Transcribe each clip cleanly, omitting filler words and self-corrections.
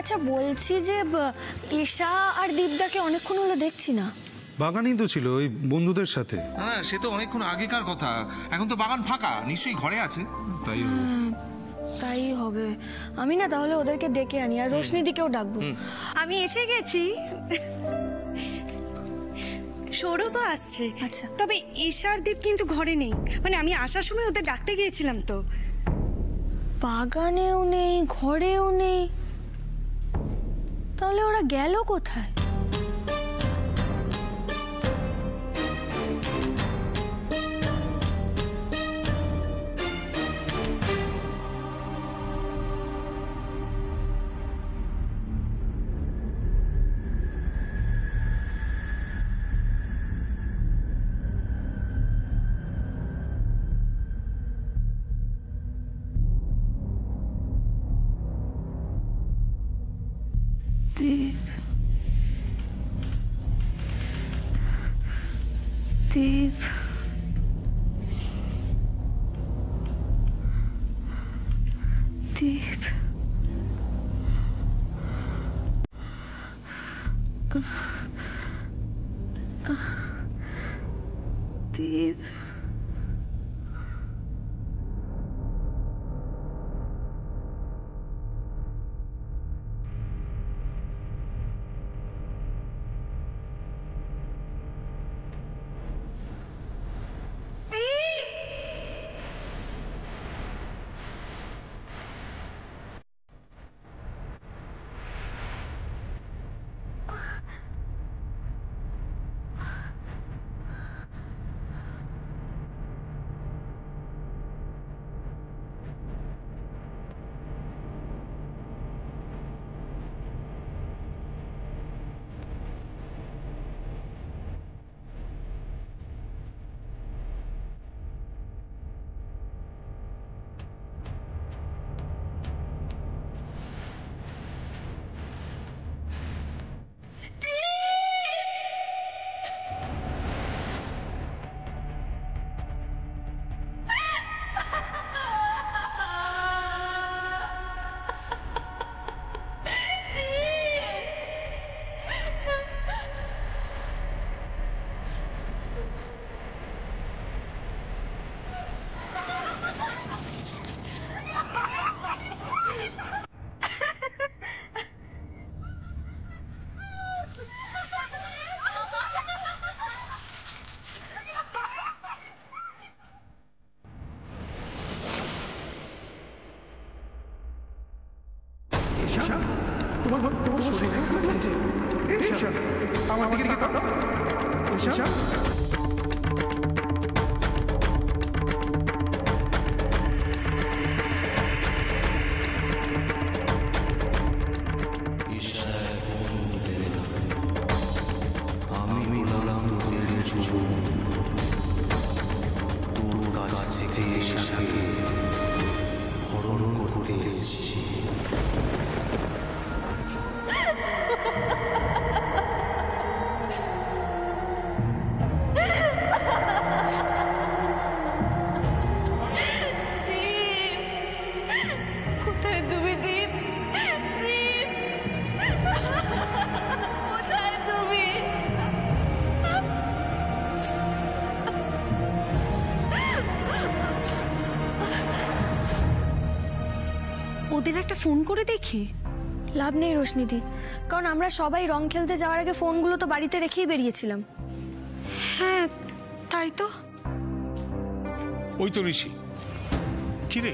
আচ্ছা বলছি যে ঈশা আর দীপদাকে অনেকক্ষণ হলো দেখছি না। বাগানেই তো ছিল ওই বন্ধুদের সাথে। না সে তো অনেকক্ষণ আগেকার কথা, এখন তো বাগান ফাঁকা, নিশ্চয়ই ঘরে আছে। তাই হবে। আমি না তাহলে ওদেরকে ডেকে আনি, আর রোশনি দিকেও ডাকবো। আমি এসে গেছি। সৌরভও আসছে। আচ্ছা, তবে ঈশার দীপ কিন্তু ঘরে নেই, মানে আমি আসার সময় ওদের ডাকতে গিয়েছিলাম তো। বাগানেও নেই, ঘরেও নেই, তাহলে ওরা গেল কোথায়? দীপ, দীপ, দীপ, দীপ। আমার দিকে তাকাও। ঈশা, আমি বললাম তোদের জীবন, তোর কাছ থেকে ঈশাকে হরণ করতে এসেছি। ওদের একটা ফোন করে দেখি। লাভ নেই রোশনিদি, কারণ আমরা সবাই রং খেলতে যাওয়ার আগে ফোনগুলো তো বাড়িতে রেখেই বেরিয়েছিলাম। হ্যাঁ তাই তো। ওই তো ঋষি, কি রে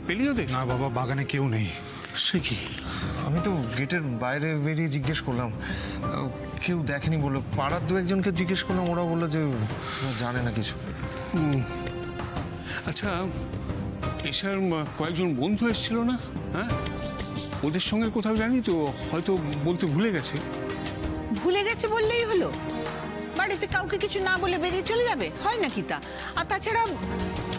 পেলি ওদের? না বাবা, বাগানে কেউ নেই। সে কি? আমি তো গেটের বাইরে বেরিয়ে জিজ্ঞেস করলাম, কেউ দেখেনি বললো। পাড়ার দু একজনকে জিজ্ঞেস করলাম, ওরা বললো যে জানে না কিছু। আচ্ছা, ঈশার কয়েকজন বন্ধু এসেছিল না? হ্যাঁ, ওদের সঙ্গে কোথাও জানি তো, হয়তো বলতে ভুলে গেছে। ভুলে গেছে বললেই হলো? বাড়িতে কাউকে কিছু না বলে বেরিয়ে চলে যাবে? হয় নাকি তা? আর তাছাড়া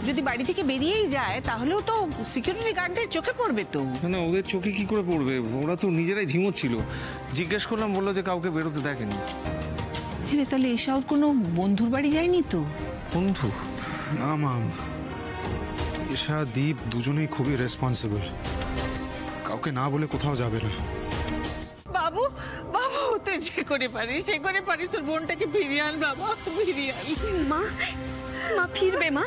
যদি বাড়ি থেকে বেরিয়েই যায় তাহলেও তো সিকিউরিটি গার্ডদের চোখে পড়বে তো। না, ওদের চোখে কি করে পড়বে? ওরা তো নিজেরাই ঝিমোচ্ছিল। জিজ্ঞেস করলাম, বললো যে কাউকে বেরোতে দেখেনি। হ্যাঁ, তাহলে ঈশা ওর কোনো বন্ধুর বাড়ি যায়নি তো? বন্ধু? না মা, ঈশা দীপ দুজনেই খুবই রেসপন্সিবল। কাউকে না বলে কোথাও যাবে না। বাবু বাবু তুই যে করে পারিস তোর বোনটাকে ফিরিয়ে আন বাবা, ফিরিয়ে আন। মা মা ফিরবে মা,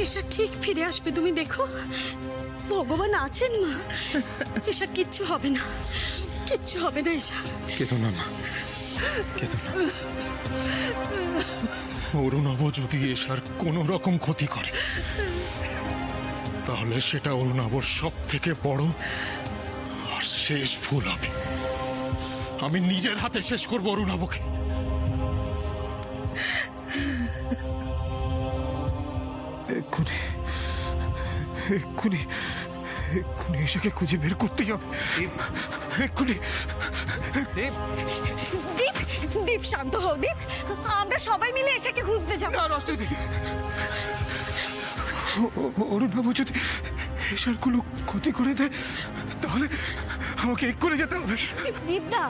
এসা ঠিক ফিরে আসবে, তুমি দেখো ভগবান আছেন মা। এসার কিচ্ছু হবে না, কিচ্ছু হবে না এসা। কেঁদো না মা, কেঁদো না। অরুণাভ যদি এসার কোনো রকম ক্ষতি করে তাহলে সেটা অরুণাভর সব থেকে বড় আর শেষ ভুল হবে। আমি নিজের হাতে শেষ করবো অরুণাভকে। এক্ষুনি এক্ষুনি এক্ষুনি এসাকে খুঁজে বের করতেই হবে। এক্ষুনি দীপ দীপ শান্ত হও দীপ, আমরা সবাই মিলে এসাকে খুঁজতে যাবো। অরুণাভ যদি এসার কোনো ক্ষতি করে দেয় তাহলে আমাকে এক্ষুনি যেতে হবে। দীপদা,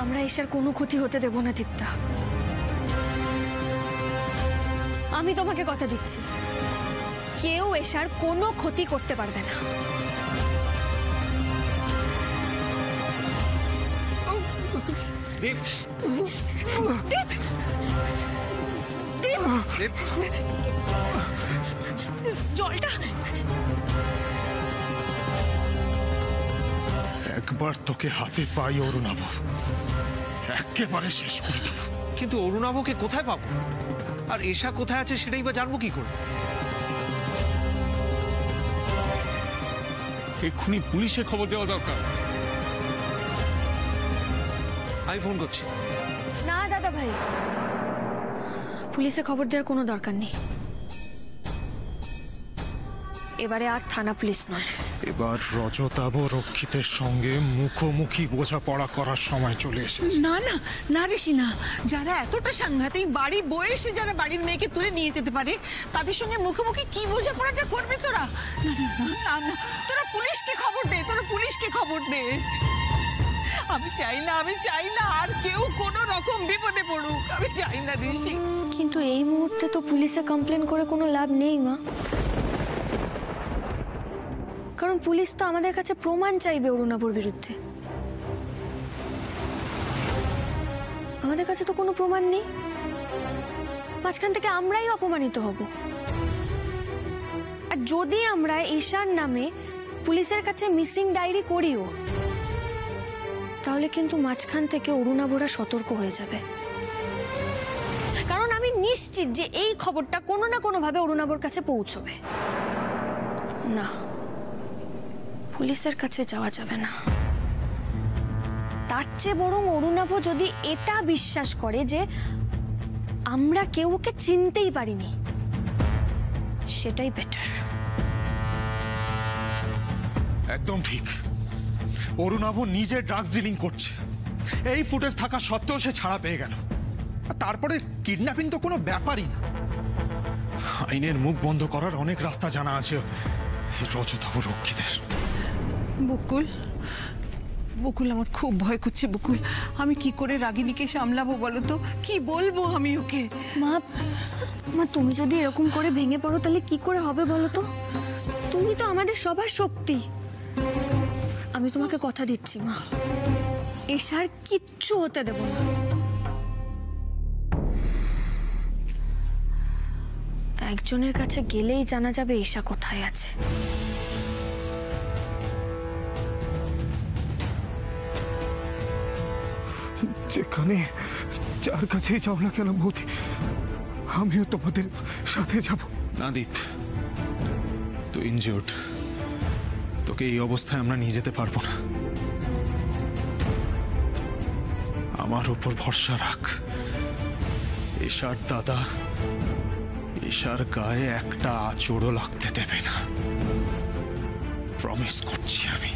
আমরা এসার কোনো ক্ষতি হতে দেব না দীপদা। আমি তোমাকে কথা দিচ্ছি, কেউ এসার কোনো ক্ষতি করতে পারবে না। দীপ দীপ দীপ দীপ জলটা একবার তোকে হাতে পাই অরুণাভ, একেবারে শেষ করে দেব। কিন্তু অরুণাভকে কোথায় পাবো, আর এশা কোথায় আছে সেটাই বা জানবো কি করে? এক্ষুনি পুলিশে খবর দেওয়া দরকার। আমি ফোন করছি। না দাদা ভাই, পুলিশে খবর দেওয়ার কোনো দরকার নেই। এবারে আর থানা পুলিশ নয়, এবার রজতাভ রক্ষিতের সঙ্গে মুখোমুখি বোঝাপড়া করার সময় চলে এসেছে। না না না ঋষি না, যারা এতটা সাংঘাতিক বাড়ি বয়সে যারা বাড়ির মেয়েকে তুলে নিয়ে যেতে পারে তাদের সঙ্গে মুখোমুখি কি বোঝাপড়াটা করবে তোরা? না না না না, তোরা পুলিশকে খবর দে, তোরা পুলিশকে খবর দে। আমি চাই না আর কেউ কোনো রকম বিপদে পড়ুক, আমি চাই না ঋষি। কিন্তু এই মুহূর্তে তো পুলিশে কমপ্লেন করে কোনো লাভ নেই মা, কারণ পুলিশ তো আমাদের কাছে প্রমাণ চাইবে অরুণাভর বিরুদ্ধে। আমাদের কাছে তো কোনো প্রমাণ নেই, মাঝখান থেকে আমরাই অপমানিত হব। আর যদি আমরা এশার নামে পুলিশের কাছে মিসিং ডায়েরি করিও, তাহলে কিন্তু মাঝখান থেকে অরুণাভরা সতর্ক হয়ে যাবে, কারণ আমি নিশ্চিত যে এই খবরটা কোনো না কোনোভাবে অরুণাভর কাছে পৌঁছবে না। পুলিশের কাছে যাওয়া যাবে না, তার চেয়ে বরং অরুণাভ যদি এটা বিশ্বাস করে যে আমরা কেউ ওকে চিনতেই পারিনি, সেটাই বেটার। একদম ঠিক, অরুণাভ নিজে ড্রাগস ডিলিং করছে, এই ফুটেজ থাকা সত্ত্বেও সে ছাড়া পেয়ে গেল। আর তারপরে কিডন্যাপিং তো কোনো ব্যাপারই না। আইনের মুখ বন্ধ করার অনেক রাস্তা জানা আছে রজতাভ রক্ষিতের। বকুল বকুল, আমার খুব ভয় করছে বকুল। আমি কি করে রাগিনীকে সামলাবো বলো তো? কি বলবো আমি ওকে? মা মা, তুমি যদি এরকম করে ভেঙে পড়ো তাহলে কি করে হবে বলো তো? তুমি তো আমাদের সবার শক্তি। আমি তোমাকে কথা দিচ্ছি মা, এশার কিচ্ছু হতে দেব না। একজনের কাছে গেলেই জানা যাবে এশা কোথায় আছে। যেখানে যার কাছেই যাও না কেন বৌদি, আমিও তোমাদের সাথে যাব। না দীপ, তুই ইনজিওর্ড, তোকে এই অবস্থায় আমরা নিয়ে যেতে পারবো না। আমার উপর ভরসা রাখ, এশার দাদা এশার গায়ে একটা আঁচড়ও লাগতে দেবে না, প্রমিস করছি আমি।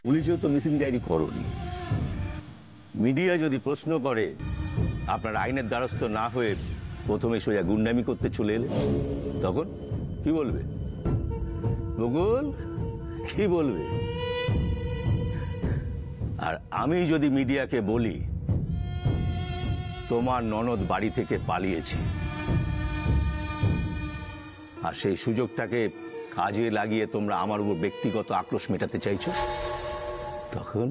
পুলিশেও তো মিসিং ডায়েরি করোনি। মিডিয়া যদি প্রশ্ন করে, আপনার আইনের দ্বারস্থ না হয়ে প্রথমে সোজা গুন্ডামি করতে চলে এলে, তখন কি বলবে? বকুল কি বলবে? আর আমি যদি মিডিয়াকে বলি তোমার ননদ বাড়ি থেকে পালিয়েছে, আর সেই সুযোগটাকে কাজে লাগিয়ে তোমরা আমার উপর ব্যক্তিগত আক্রোশ মেটাতে চাইছো, তখন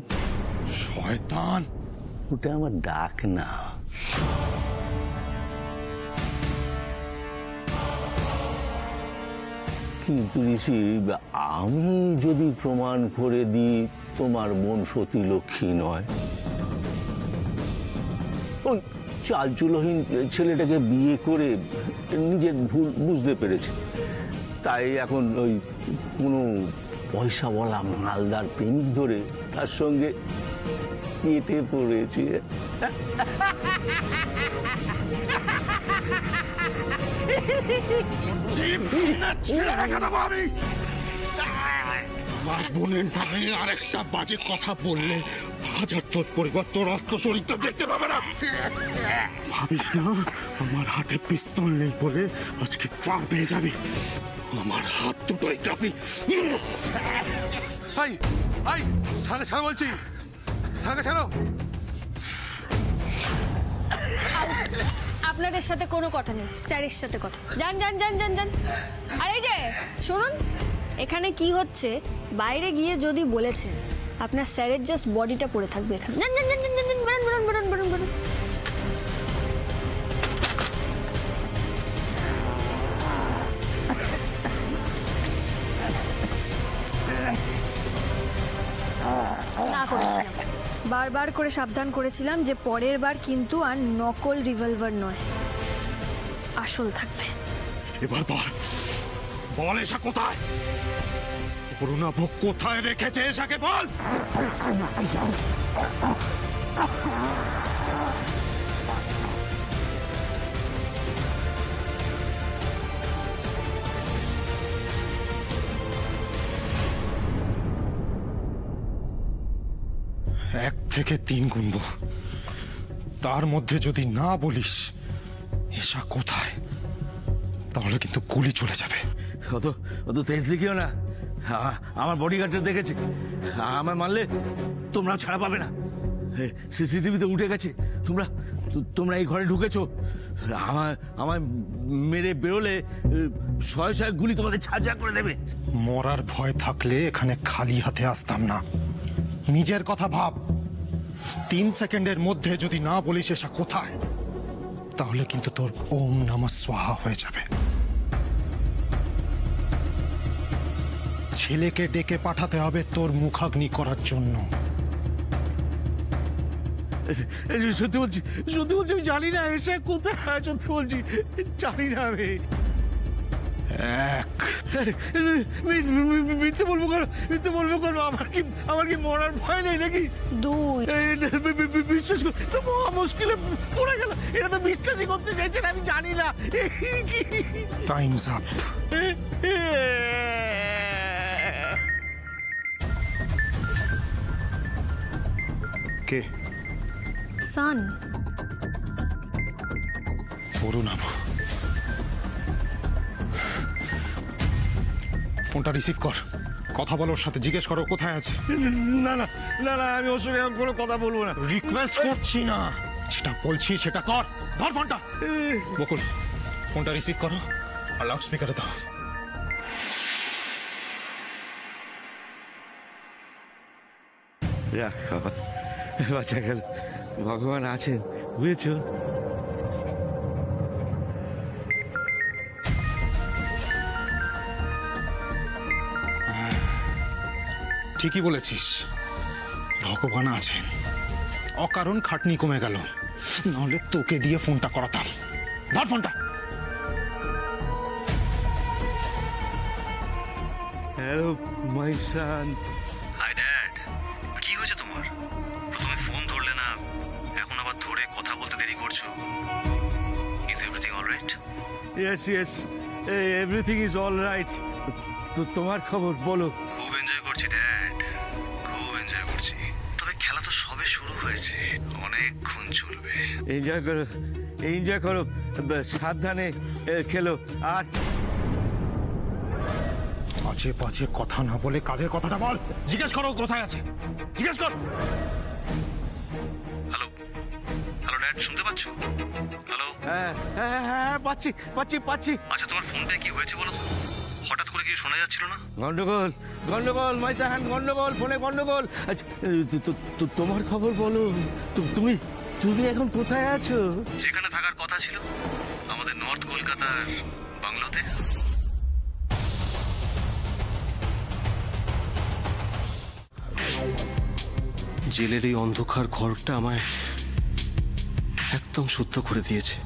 শয়তান! ওটা আমার ডাক না। কিন্তু ঋষি, আমি যদি প্রমাণ করে দিই তোমার বোন সতী লক্ষ্মী নয়, ওই চালচুলহীন ছেলেটাকে বিয়ে করে নিজের ভুল বুঝতে পেরেছে, তাই এখন ওই কোনো পয়সাওয়ালা মালদার প্রেমিক ধরে তার সঙ্গে কেটে পড়েছে। আমার বোনের নামে আরেকটা বাজে কথা বললে হাজার তোর পরিবার তোর অস্ত শরীরটা দেখতে পাবে না। ভাবিস না আমার হাতে পিস্তল নেই বলে আজকে পার পেয়ে যাবি। আমার হাত দুটোই কাফি। ছাড়ো বলছি, ছাড়ো। আপনাদের সাথে কোনো কথা নেই, স্যারের সাথে কথা। যান যান যান যান যান। আর এই যে শুনুন, এখানে কি হচ্ছে বাইরে গিয়ে যদি বলেছেন, আপনার স্যারের জাস্ট বডিটা পড়ে থাকবে এখানে। যান যান যান যান যান, বেরোন। না করেছিলাম, বারবার করে সাবধান করেছিলাম যে পরের বার কিন্তু আর নকল রিভলভার নয়, আসল থাকবে। এবার বল এসা কোথায়? অরুণাভ কোথায় রেখেছে এসাকে বল। এক থেকে 3 গুনবো, তার মধ্যে যদি না বলিস এসা কোথায়, তাহলে কিন্তু গুলি চলে যাবে। অত তেজ দেখিও না, আমার বডিগার্ডটা দেখেছে, আমায় মারলে তোমরাও ছাড়া পাবে না। সিসিটিভিতে উঠে গেছে তোমরা এই ঘরে ঢুকেছো, আমায় মেরে বেরোলে 100 গুলি তোমাদের ছাড় করে দেবে। মরার ভয় থাকলে এখানে খালি হাতে আসতাম না। নিজের কথা ভাব। 3 সেকেন্ডের মধ্যে যদি না বলিস এসা কোথায়, তাহলে কিন্তু তোর ওম নমঃ স্বাহা হয়ে যাবে। ছেলেকে ডেকে পাঠাতে হবে তোর মুখাগ্নি করার জন্য। সত্যি বলছি আমি জানি না এসে কোথায়, সত্যি বলছি জানি না। আমি মিথ্যে বলবো কেন? আমার কি মরার ভয় নেই নাকি? 2 বিশ্বাস কর, মুশকিলে পড়ে গেল। এটা তো বিশ্বাসই করতে চাইছে না, আমি জানি না। Time's up. কে? সান। অরুণাভ, ফোনটা রিসিভ কর, কথা বলো ওর সাথে, জিজ্ঞেস করো কোথায় আছে। না আমি ওর সঙ্গে কোনো কথা বলবো না। রিকোয়েস্ট করছি না, যেটা বলছি সেটা কর। ধর ফোনটা। বকুল, ফোনটা রিসিভ করো আর লাউড স্পিকারে দাও। বাচ্চা গেল, ভগবান আছেন, বুঝেছ? ঠিকই বলেছিস, ভগবান আছেন। অকারণ খাটনি কমে গেল, নাহলে তোকে দিয়ে ফোনটা করাতাম। ধর ফোনটা। Hello my son. Hi dad, কি হয়েছে তোমার? প্রথমে ফোন ধরলে না, এখন আবার ধরে কথা বলতে দেরি করছো। Is everything alright? Yes, everything is alright. তো তোমার খবর বলো। খুব এনজয় করছি ড্যাড, খুব এনজয় সবে শুরু হয়েছে, অনেকক্ষণ চলবে। এনজয় করো, এনজয় করো, সাবধানে খেলো। আর পাছে পাছে কথা না বলে কাজের কথাটা বল। জিজ্ঞেস করো কোথায় আছে, জিজ্ঞেস কর। হ্যালো হ্যালো ড্যাড, শুনতে পাচ্ছ? হ্যালো। হ্যাঁ হ্যাঁ হ্যাঁ, পাচ্ছি পাচ্ছি পাচ্ছি। আচ্ছা, তোমার ফোনটা কি হয়েছে বলো তো? হঠাৎ করে কিছু শোনা যাচ্ছিল না। গন্ডগোল গন্ডগোল মাইসাহান, গন্ডগোল, ফোনে গন্ডগোল। আচ্ছা তোমার খবর বলো, তুমি তুমি এখন কোথায় আছো? যেখানে থাকার কথা ছিল, আমাদের নর্থ কলকাতার বাংলোতে। জেলের এই অন্ধকার ঘরটা আমায় একদম শুদ্ধ করে দিয়েছে।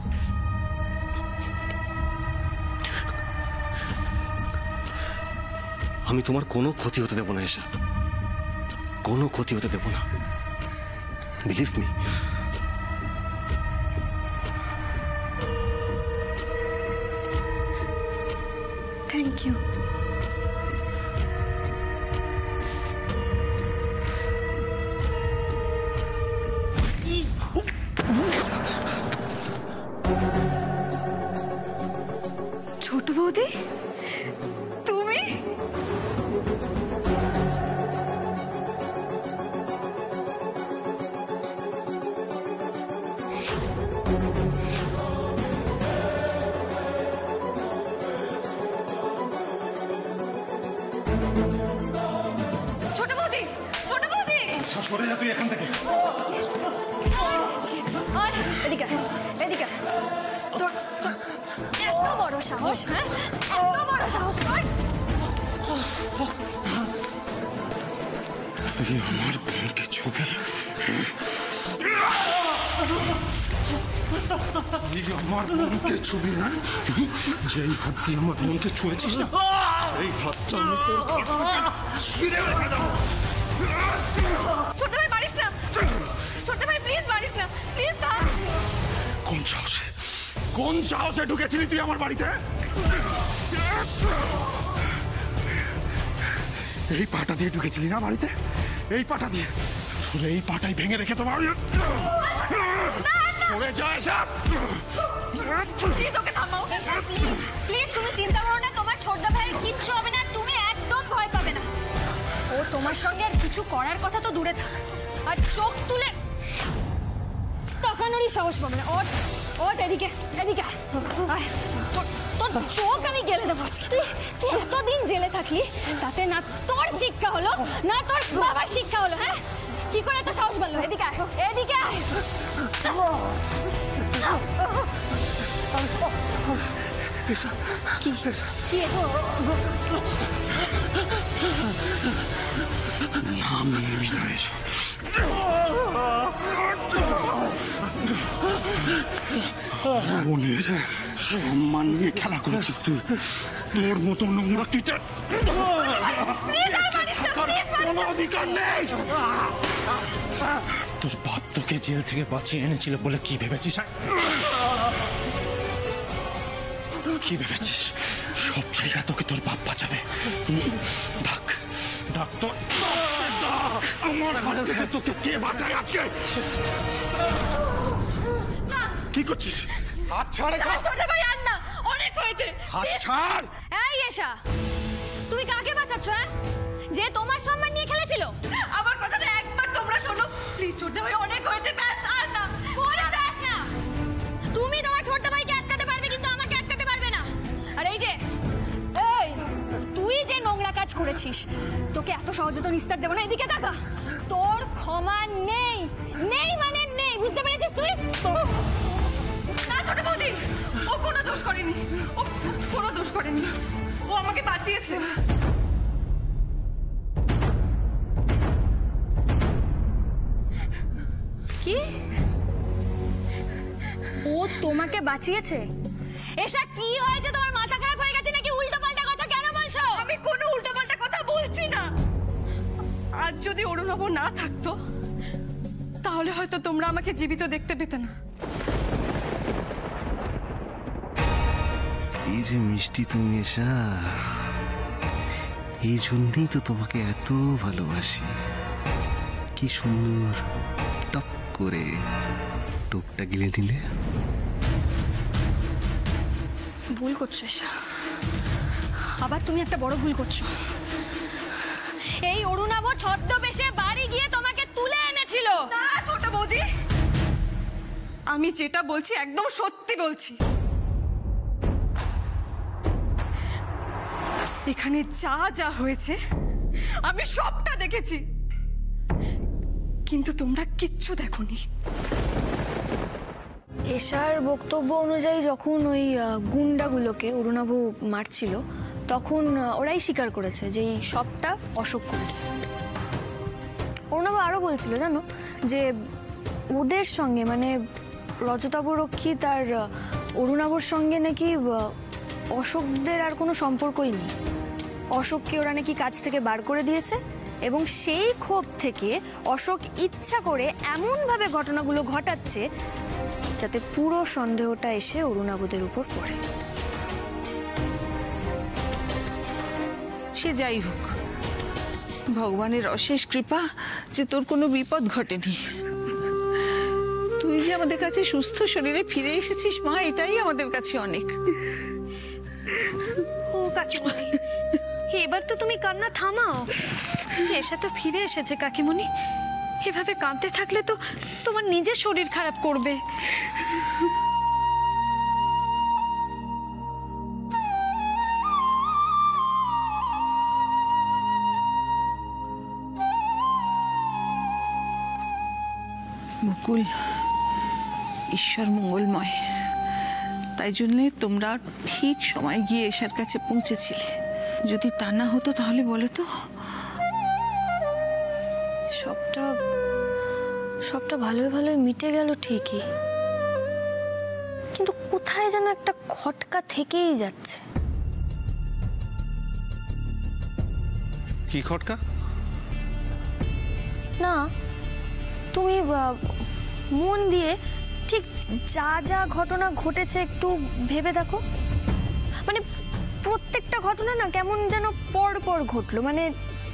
আমি তোমার কোনো ক্ষতি হতে দেব না, এসা কোনো ক্ষতি হতে দেব না, বিলিভ মি। Thank you. ছোট বৌদি, তুমি? ছোট বৌদি, ছোট বৌদি, সরে যা তুই এখান থেকে। এদিকে এদিকে, তোর এত বড় সাহস, হ্যাঁ এত বড় সাহস তোর? তুই আমার বোনকে ছুবি, আমার বোনকে ছুবি না? যেই হাত দিয়ে আমার বোনকে ছুঁয়েছিস না, সেই হাতটা আমি তোর হাত থেকে ছিঁড়ে রেখে দেবো। ছোট ভাই মারিস না, ছোট ভাই প্লিজ মারিস না, প্লিজ থাম। কোন সাহসে, কোন সাহসে ঢুকেছিলি তুই আমার বাড়িতে? এই পাটা দিয়ে ঢুকেছিলি না বাড়িতে? এই পাটা দিয়ে? তোর এই পাটাই ভেঙে রেখে তোমার পড়ে যায় সব। প্লিজ ওকে থামাও। প্লিজ তুমি চিন্তা করো না, তোমার ছোটদা ভাইয়ের কিচ্ছু হবে না, তুমি একদম ভয় পাবে না। ও তোমার সঙ্গে আর কিছু করার কথা তো দূরে থাক, আর চোখ তুলে তাকানোরই সাহস পাবে না। ওঠ ওঠ, এদিকে এদিকে আয়। তোর চোখ আমি গেলে দেবো আজকে। তুই এতদিন জেলে থাকলি, তাতে না তোর শিক্ষা হলো না তোর বাবার শিক্ষা হলো। হ্যাঁ, কি করে এত সাহস বাড়লো? এদিকে আয়, এদিকে আয়। কি কি নাম নিবি না এসে। বোনের সম্মান নিয়ে খেলা করেছিস তুই। তোর মতো নোংরা টিচার কোনো অধিকার নেই। তোর বাপ তোকে জেল থেকে বাঁচিয়ে এনেছিল বলে কি ভেবেছিস? কি ভেবেছিস সব জায়গায় তোকে তোর বাপ বাঁচাবে? ডাক ডাক তোর আমার হাত থেকে তোকে কে বাঁচায় আজকে? কি করছিস? হাত ছাড়। ছোট ভাই আর না, অনেক হয়েছে। হাত ছাড়। এই এসা, তুমি কাকে বাঁচাচ্ছ? হ্যাঁ, যে তোমার সম্মান নিয়ে খেলেছিল? আমার কথাটা একবার তোমরা শোনো প্লিজ। ছোট ভাই অনেক হয়েছে, ব্যাস আর না। বলে যাস না। তুমি তোমার ছোট ভাইকে আটকাতে পারবে, কিন্তু আমাকে আটকাতে পারবে না। আর এই যে এই তুই যে নোংরা কাজ করেছিস, তোকে এত সহজে তো নিস্তার দেবো না। এদিকে তাকা, তোর ক্ষমা নেই। নেই মানে নেই, বুঝতে পেরেছিস তুই? না ছোট বৌদি, ও কোনো দোষ করেনি, ও কোনো দোষ করেনি, ও আমাকে বাঁচিয়েছে। কি? ও তোমাকে বাঁচিয়েছে? এসা কি হয়েছে? তোমার মাথা খারাপ হয়ে গেছে নাকি? উল্টোপাল্টা কথা কেন বলছো? আমি কোনো উল্টোপাল্টা কথা বলছি না। আজ যদি অরুণাভ না থাকতো, তাহলে হয়তো তোমরা আমাকে জীবিত দেখতে পেতে না। এই যে মিষ্টি তুমি এসা, এই জন্যই তো তোমাকে এত ভালোবাসি। কি সুন্দর টপ করে টোপটা গিলে নিলে। ভুল করছো এসা, আবার তুমি একটা বড় ভুল করছো। এই অরুণাভ ছদ্মবেশে বাড়ি গিয়ে তোমাকে তুলে এনেছিল। না ছোট বৌদি, আমি যেটা বলছি একদম সত্যি বলছি। এখানে যা যা হয়েছে আমি সবটা দেখেছি, কিন্তু তোমরা কিচ্ছু দেখোনি। এশার বক্তব্য অনুযায়ী যখন ওই গুন্ডাগুলোকে অরুণাভ মারছিল তখন ওরাই স্বীকার করেছে যে এই সবটা অশোক করেছে। অরুণাভ আরও বলছিল জানো যে ওদের সঙ্গে মানে রজতাভ রক্ষী তার অরুণাভর সঙ্গে নাকি অশোকদের আর কোনো সম্পর্কই নেই। অশোককে ওরা নাকি কাজ থেকে বার করে দিয়েছে এবং সেই ক্ষোভ থেকে অশোক ইচ্ছা করে এমনভাবে ঘটনাগুলো ঘটাচ্ছে যাতে পুরো সন্দেহটা এসে অরুণাভদের উপর পড়ে। সে যাই হোক, ভগবানের অশেষ কৃপা যে তোর কোনো বিপদ ঘটেনি। তুই যে আমাদের কাছে সুস্থ শরীরে ফিরে এসেছিস মা, এটাই আমাদের কাছে অনেক। ও কাকিমণি, এবার তো তুমি কান্না থামাও। এসা তো ফিরে এসেছে কাকিমণি, এভাবে কাঁদতে থাকলে তো তোমার নিজের শরীর খারাপ করবে। মুকুল, ঈশ্বর মঙ্গলময়, তাই জন্যে তোমরা ঠিক সময় গিয়ে এশার কাছে পৌঁছেছিলে। যদি তা না হতো তাহলে বলো তো। সবটা ভালোই ভালোই মিটে গেল ঠিকই, কিন্তু কোথায় যেন একটা খটকা থেকেই যাচ্ছে। কি খটকা? না, তুমি মন দিয়ে ঠিক যা যা ঘটনা ঘটেছে একটু ভেবে দেখো। মানে প্রত্যেকটা ঘটনা না কেমন যেন পর পর ঘটলো, মানে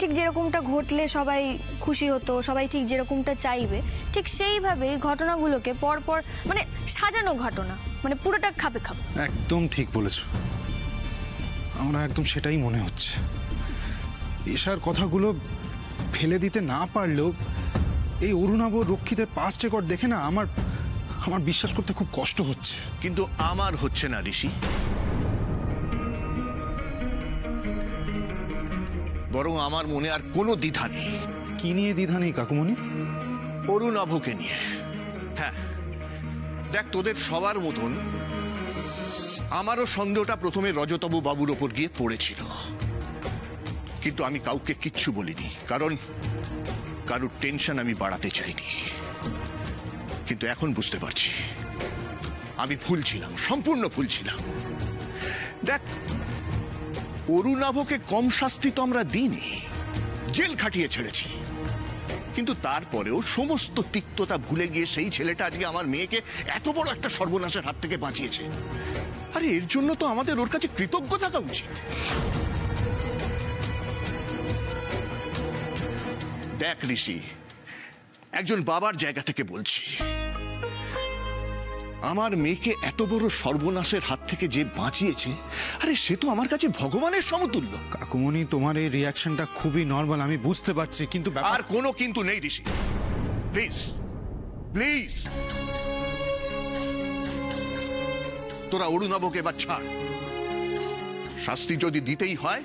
ঠিক যেরকমটা ঘটলে সবাই খুশি হতো, সবাই ঠিক যেরকমটা চাইবে ঠিক সেইভাবেই ঘটনাগুলোকে পর পর মানে সাজানো ঘটনা, মানে পুরোটা খাপে খাপ। একদম ঠিক বলেছ, আমরা একদম সেটাই মনে হচ্ছে। এশার কথাগুলো ফেলে দিতে না পারলেও এই অরুণাভ রক্ষীদের পাস্ট রেকর্ড দেখে না আমার বিশ্বাস করতে খুব কষ্ট হচ্ছে। কিন্তু আমার হচ্ছে না ঋষি, বরং আমার মনে আর কোনো দ্বিধা নেই। কি নিয়ে দ্বিধা নেই কাকুমণি? অরুণাভকে নিয়ে। হ্যাঁ দেখ, তোদের সবার মতন আমারও সন্দেহটা প্রথমে রজতবাবু বাবুর ওপর গিয়ে পড়েছিল, কিন্তু আমি কাউকে কিচ্ছু বলিনি, কারণ কারোর টেনশন আমি বাড়াতে চাইনি। কিন্তু এখন বুঝতে পারছি আমি ভুল ছিলাম, সম্পূর্ণ ভুল ছিলাম। দেখ, অরুণাভকে কম শাস্তি তো আমরা দিইনি, জেল খাটিয়ে ছেড়েছি, কিন্তু তারপরেও সমস্ত তিক্ততা ভুলে গিয়ে সেই ছেলেটা আজকে আমার মেয়েকে এত বড় একটা সর্বনাশের হাত থেকে বাঁচিয়েছে। আরে এর জন্য তো আমাদের ওর কাছে কৃতজ্ঞ থাকা উচিত। দেখ ঋষি, একজন বাবার জায়গা থেকে বলছি, আমার মেয়েকে এত বড় সর্বনাশের হাত থেকে যে বাঁচিয়েছে, আরে সে তো আমার কাছে ভগবানের সমতুল্য। কাকুমণি, তোমার এই রিয়াকশনটা খুবই নর্মাল, আমি বুঝতে পারছি, কিন্তু আর কোনো কিন্তু নেই ঋষি, প্লিজ প্লিজ। তোরা অরুণাভকে এবার ছাড়, শাস্তি যদি দিতেই হয়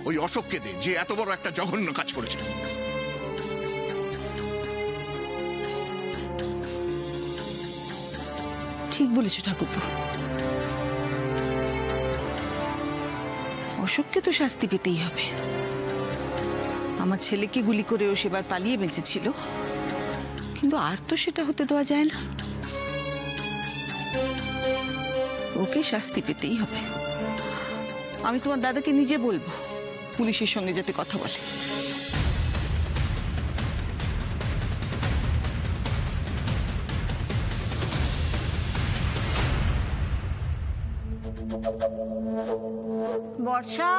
ওই অশোককে দে, যে এত বড় একটা জঘন্য কাজ করেছে। ঠিক বলেছ ঠাকুরপো, অশোককে তো শাস্তি পেতেই হবে। আমার ছেলেকে গুলি করেও সেবার পালিয়ে বেঁচেছিল, কিন্তু আর তো সেটা হতে দেওয়া যায় না। ওকে শাস্তি পেতেই হবে। আমি তোমার দাদাকে নিজে বলবো পুলিশের সঙ্গে যাতে কথা বলে। বর্ষা,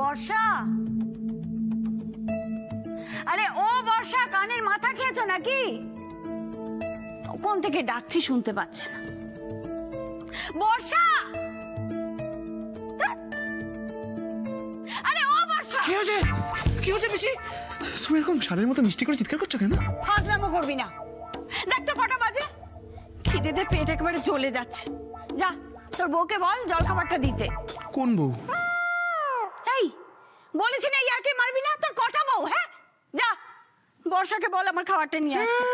বর্ষা, আরে ও বর্ষা, কানের মাথা খেয়েছো নাকি? কোন থেকে ডাকছি শুনতে পাচ্ছে না। বর্ষা, আরে ও বর্ষা। কি হয়েছে? কি হয়েছে পিসি? তুমি এরকম ষাঁড়ের মতো মিষ্টি করে চিৎকার করছো কেন? ফাজলামো করবি না। দেখ তো কটা বাজে, খিদেতে পেট একেবারে জ্বলে যাচ্ছে। যা তোর বউকে বল জল খাবারটা দিতে। কোন বউ? এই বলেছি না ইয়ারকে মারবি না, তোর কটা বউ? হ্যাঁ যা বর্ষাকে বল আমার খাবারটা নিয়ে আসতে।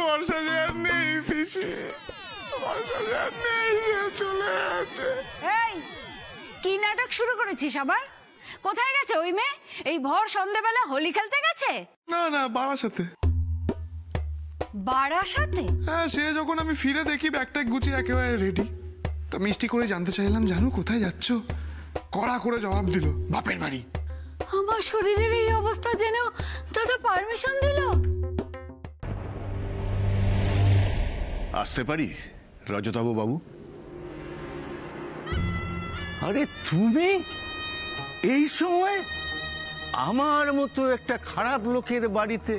বর্ষা যে আর নেই পিসি, বর্ষা যে আর নেই, চলে আছে। এই কি নাটক শুরু করেছিস আবার? কোথায় গেছে ওই মেয়ে? এই ভর সন্ধ্যাবেলা হোলি খেলতে গেছে? না না, বারাসাতে। বারাসাতে? হ্যাঁ, সে যখন আমি ফিরে দেখি ব্যাগটা গুছিয়ে একেবারে রেডি, তা মিষ্টি করে জানতে চাইলাম, জানো কোথায় যাচ্ছ? কড়া করে জবাব দিল, বাপের বাড়ি। আমার শরীরের এই অবস্থা জেনেও দাদা পারমিশন দিল? আসতে পারি রজতাভ বাবু? আরে তুমি এই সময় আমার মতো একটা খারাপ লোকের বাড়িতে?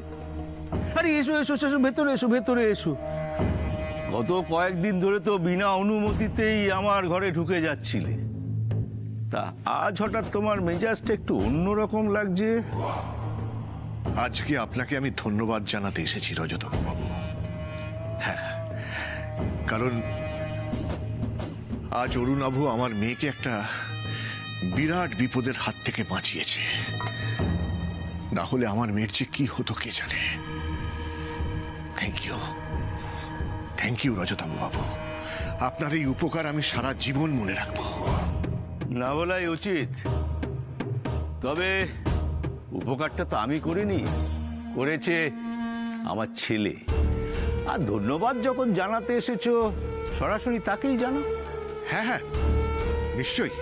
আরে এসো এসো এসো, ভেতরে এসো, ভেতরে এসো। গত কয়েকদিন ধরে তো বিনা অনুমতিতেই আমার ঘরে ঢুকে যাচ্ছিলে, তা আজ হঠাৎ তোমার মেজাজটা একটু অন্যরকম লাগছে। আজকে আপনাকে আমি ধন্যবাদ জানাতে এসেছি রজতাভ বাবু। হ্যাঁ, কারণ আজ অরুণাভ আমার মেয়েকে একটা বিরাট বিপদের হাত থেকে বাঁচিয়েছে। না হলে আমার মেয়ের যে কি হতো কে জানে। থ্যাংক ইউ রজতাভ বাবু। আপনার এই উপকার আমি সারা জীবন মনে রাখবো। না বলাই উচিত, তবে উপকারটা তো আমি করিনি, করেছে আমার ছেলে। আর ধন্যবাদ যখন জানাতে এসেছো, সরাসরি তাকেই জানো। হ্যাঁ হ্যাঁ, নিশ্চয়ই।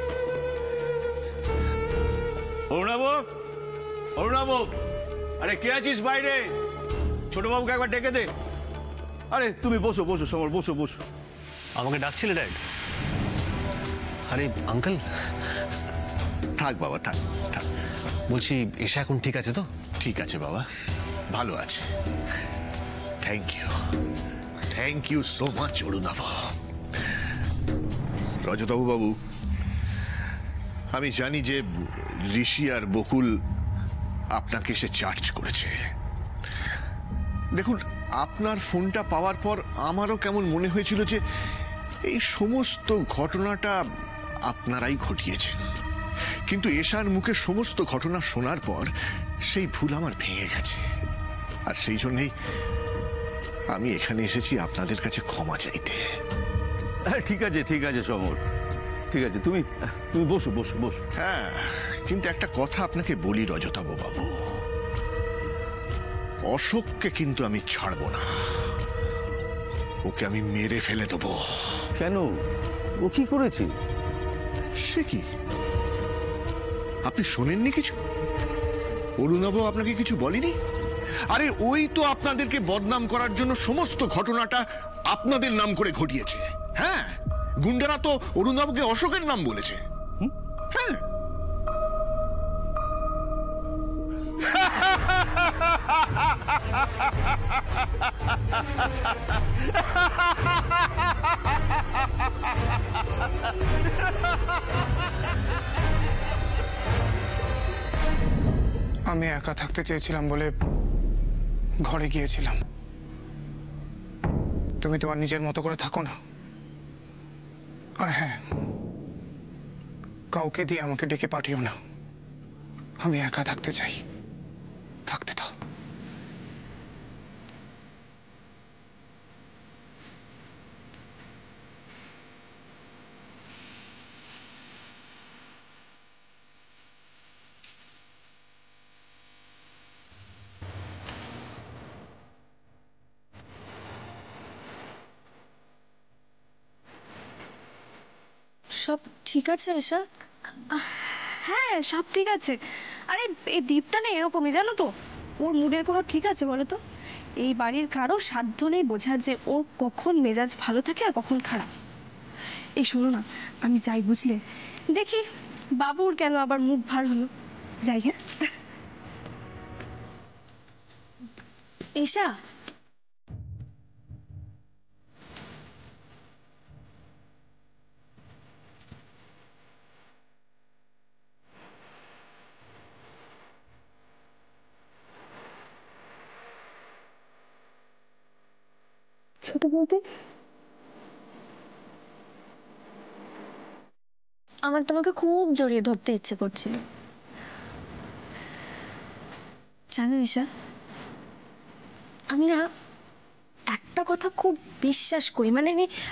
অরুণাভ, অরুণাভ, আরে কে আছিস বাইরে? ছোট বাবুকে একবার ডেকে দে। আরে তুমি বসো বসো সমর, বসো বসো। আমাকে ডাকছিলে ড্যাড? আরে আঙ্কেল। থাক বাবা, থাক থাক। বলছি এসা এখন ঠিক আছে তো? ঠিক আছে বাবা, ভালো আছে। Thank you so much Arunabha. Rajatabha babu, আমি জানি যে ঋষি আর বকুল আপনাকে এসে চার্জ করেছে। দেখুন, আপনার ফোনটা পাওয়ার পর আমারও কেমন মনে হয়েছিল যে এই সমস্ত ঘটনাটা আপনারাই ঘটিয়েছেন, কিন্তু এশার মুখে সমস্ত ঘটনা শোনার পর সেই ভুল আমার ভেঙে গেছে। আর সেই জন্যই আমি এখানে এসেছি আপনাদের কাছে ক্ষমা চাইতে। ঠিক আছে ঠিক আছে সমর, ঠিক আছে, তুমি তুমি বসো বসো বসো। হ্যাঁ, কিন্তু একটা কথা আপনাকে বলি রজতাভ বাবু, অশোককে কিন্তু আমি ছাড়বো না। ওকে আমি মেরে ফেলে দেবো। কেন? ও কি করেছে? সে কি, আপনি শোনেননি কিছু? অরুণাভ আপনাকে কিছু বলেনি? আরে ওই তো আপনাদেরকে বদনাম করার জন্য সমস্ত ঘটনাটা আপনাদের নাম করে ঘটিয়েছে। হ্যাঁ, গুন্ডারা তো অরুণাভকে অশোকের নাম বলেছে। হ্যাঁ, আমি একা থাকতে চেয়েছিলাম বলে ঘরে গিয়েছিলাম। তুমি তোমার নিজের মতো করে থাকো না। আর হ্যাঁ, কাউকে দিয়ে আমাকে ডেকে পাঠিও না। আমি একা থাকতে চাই, থাকতে দাও। সব ঠিক আছে এশা? হ্যাঁ সব ঠিক আছে। আরে এই দ্বীপটা না এরকমই, জানো তো, ওর মুডের কোনো ঠিক আছে বলো তো? এই বাড়ির কারো সাধ্য নেই বোঝার যে ওর কখন মেজাজ ভালো থাকে আর কখন খারাপ। এই শোনো না, আমি যাই বুঝলে, দেখি বাবুর কেন আবার মুখ ভার হলো। যাই। হ্যাঁ ঈশা, ছোট বলতে আমার তোমাকে খুব জড়িয়ে ধরতে ইচ্ছে করছিল। জানো ঈশা, আমি না একটা কথা খুব বিশ্বাস করি, মানে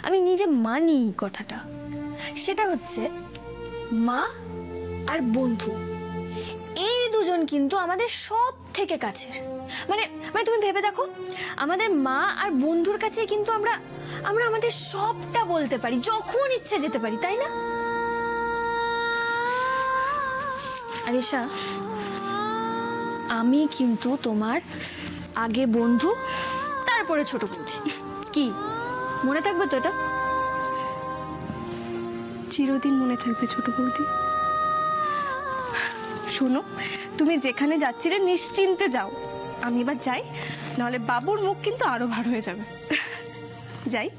আমি নিজে মানি কথাটা। সেটা হচ্ছে মা আর বন্ধু, এই দুজন কিন্তু আমাদের সব থেকে কাছের। মানে মানে তুমি ভেবে দেখো, আমাদের মা আর বন্ধুর কাছে কিন্তু আমরা আমাদের সবটা বলতে পারি, যখন ইচ্ছে যেতে পারি, তাই না? আর ঈশা, আমি কিন্তু তোমার আগে বন্ধু, তারপরে ছোট বৌদি। কি মনে থাকবে তো এটা? চিরদিন মনে থাকবে ছোট বৌদি। শোনো, তুমি যেখানে যাচ্ছিলে নিশ্চিন্তে যাও, আমি এবার যাই, নাহলে বাবুর মুখ কিন্তু আরো ভার হয়ে যাবে। যাই।